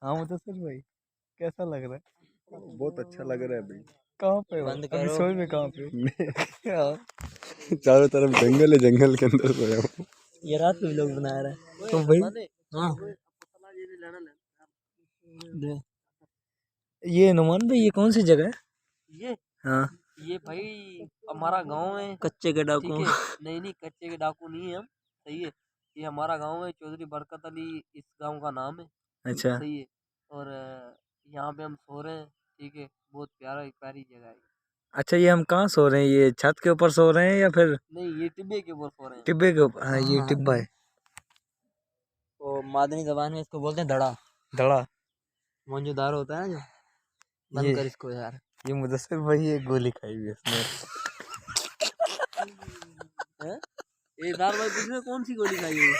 हाँ मुदस्सिर भाई कैसा लग रहा है? बहुत अच्छा लग रहा है भाई। कहाँ पे हो? अभी सोए में कहाँ पे? चारों तरफ जंगल है, जंगल के अंदर सोया हूँ। ये रात में लोग बना रहा है तो भाई। हाँ ये नुमान भाई ये कौन सी जगह है? ये हाँ ये भाई हमारा गांव है। कच्चे के डाकू। ठीक है, नहीं कच्चे के डाकू नहीं है हम। सही है, ये हमारा गांव है, चौधरी बरकत अली इस गांव का नाम है। अच्छा सही है। और यहाँ पे हम सो रहे हैं। ठीक है, बहुत प्यारी जगह है। अच्छा ये हम कहाँ सो रहे हैं? ये छत के ऊपर सो रहे हैं या फिर नहीं, ये टिब्बे के ऊपर सो रहे हैं। टिब्बे के ऊपर? हाँ ये टिब्बा है। तो मादनी जबान में इसको बोलते हैं धड़ा। धड़ा। मौजूदार होता है ना जो। बंद ये कर इसको यार। ये मुदस्सिर भाई एक गोली खाई हुई है इसने। ये दार भाई पूछ रहे कौन सी गोली खाई है?